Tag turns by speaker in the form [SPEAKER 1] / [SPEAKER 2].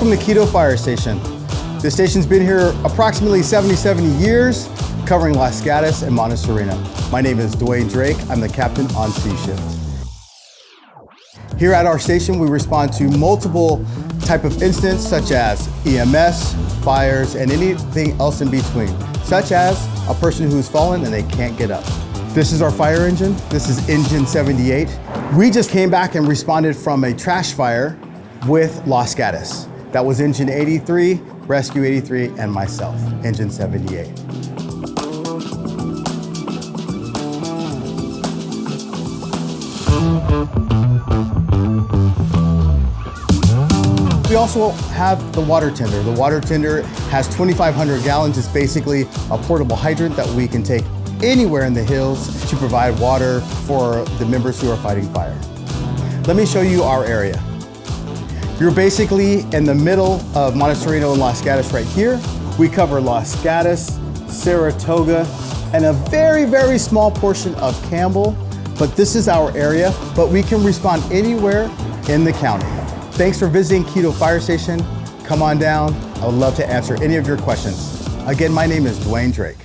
[SPEAKER 1] Welcome to Quito Fire Station. This station's been here approximately 70 years, covering Los Gatos and Monte Sereno. My name is Dwayne Drake. I'm the captain on C shift. Here at our station, we respond to multiple type of incidents such as EMS, fires, and anything else in between, such as a person who's fallen and they can't get up. This is our fire engine. This is engine 78. We just came back and responded from a trash fire with Los Gatos. That was engine 83, rescue 83, and myself, engine 78. We also have the water tender. The water tender has 2,500 gallons. It's basically a portable hydrant that we can take anywhere in the hills to provide water for the members who are fighting fire. Let me show you our area. You're basically in the middle of Monte Sereno and Los Gatos right here. We cover Los Gatos, Saratoga, and a very small portion of Campbell, but this is our area, but we can respond anywhere in the county. Thanks for visiting Quito Fire Station. Come on down. I would love to answer any of your questions. Again, my name is Dwayne Drake.